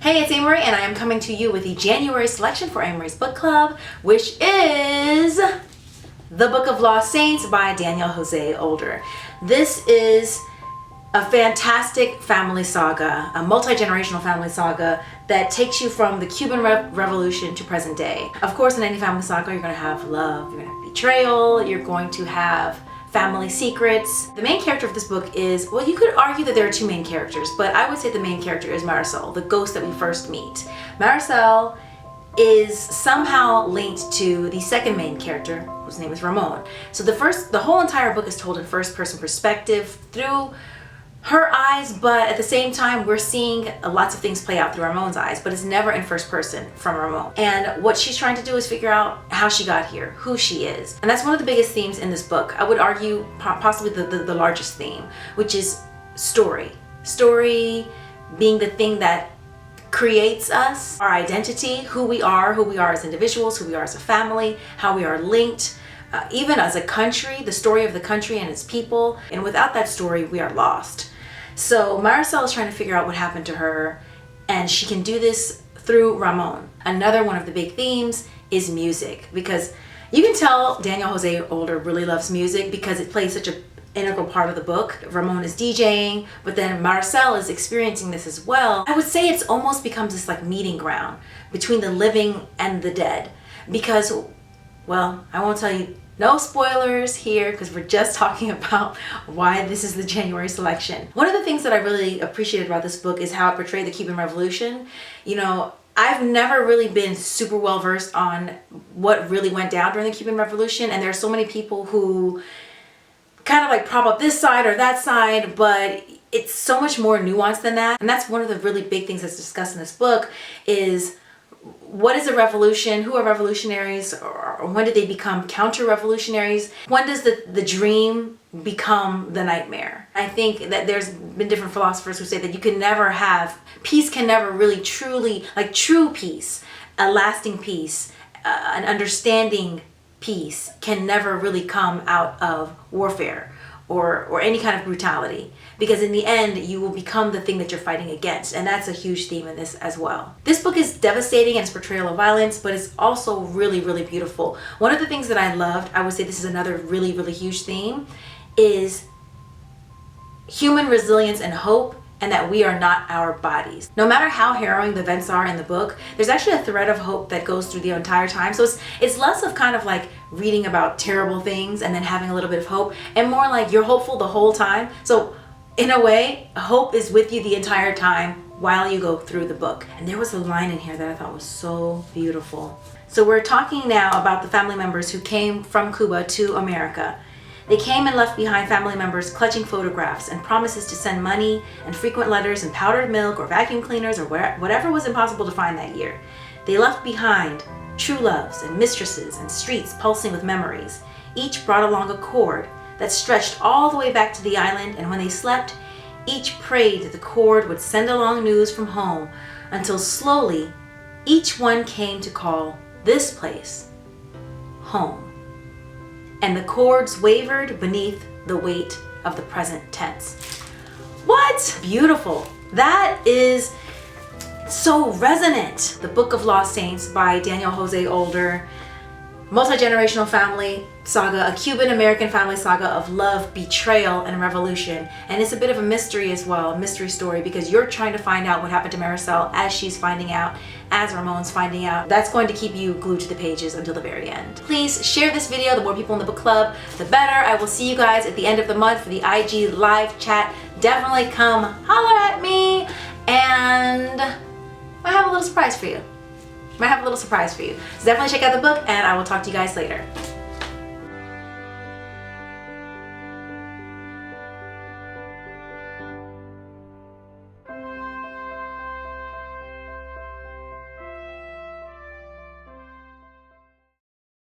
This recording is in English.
Hey, it's Amory, and I am coming to you with the January selection for Amory's Book Club, which is The Book of Lost Saints by Daniel Jose Older. This is a fantastic family saga, a multi-generational family saga that takes you from the Cuban Revolution to present day. Of course, in any family saga, you're going to have love, you're going to have betrayal, you're going to have family secrets. The main character of this book is, well, you could argue that there are two main characters, but I would say the main character is Marcel, the ghost that we first meet. Marcel is somehow linked to the second main character, whose name is Ramón. So the whole entire book is told in first-person perspective through her eyes, but at the same time we're seeing lots of things play out through Ramon's eyes, but it's never in first person from Ramón. And what she's trying to do is figure out how she got here, who she is. And that's one of the biggest themes in this book. I would argue possibly the largest theme, which is story. Story being the thing that creates us, our identity, who we are as individuals, who we are as a family, how we are linked, even as a country, the story of the country and its people. And without that story, we are lost. So Marcel is trying to figure out what happened to her, and she can do this through Ramón. Another one of the big themes is music, because you can tell Daniel Jose Older really loves music because it plays such an integral part of the book. Ramón is DJing, but then Marcel is experiencing this as well. I would say it's almost becomes this like meeting ground between the living and the dead, because, well, I won't tell you, no spoilers here, because we're just talking about why this is the January selection. One of the things that I really appreciated about this book is how it portrayed the Cuban Revolution. You know, I've never really been super well versed on what really went down during the Cuban Revolution, and there are so many people who kind of like prop up this side or that side, but it's so much more nuanced than that. And that's one of the really big things that's discussed in this book is, what is a revolution? Who are revolutionaries? Or when did they become counter-revolutionaries? When does the dream become the nightmare? I think that there's been different philosophers who say that you can never have, peace can never really truly, like true peace, a lasting peace, an understanding peace can never really come out of warfare or any kind of brutality, because in the end you will become the thing that you're fighting against, and that's a huge theme in this as well. This book is devastating in its portrayal of violence, but it's also really, really beautiful. One of the things that I loved, I would say this is another really, really huge theme, is human resilience and hope, and that we are not our bodies. No matter how harrowing the events are in the book, there's actually a thread of hope that goes through the entire time. So it's less of kind of like reading about terrible things and then having a little bit of hope, and more like you're hopeful the whole time. So in a way, hope is with you the entire time while you go through the book. And there was a line in here that I thought was so beautiful. So we're talking now about the family members who came from Cuba to America. They came and left behind family members clutching photographs and promises to send money and frequent letters and powdered milk or vacuum cleaners or whatever was impossible to find that year. They left behind true loves and mistresses and streets pulsing with memories. Each brought along a cord that stretched all the way back to the island, and when they slept, each prayed that the cord would send along news from home, until slowly each one came to call this place home. And the cords wavered beneath the weight of the present tense. What? Beautiful. That is so resonant. The Book of Lost Saints by Daniel Jose Older. Multi-generational family saga, a Cuban-American family saga of love, betrayal, and revolution. And it's a bit of a mystery as well, a mystery story, because you're trying to find out what happened to Marcel as she's finding out, as Ramon's finding out. That's going to keep you glued to the pages until the very end. Please share this video. The more people in the book club, the better. I will see you guys at the end of the month for the IGlive chat. Definitely come holler at me, and I have a little surprise for you. So definitely check out the book, and I will talk to you guys later.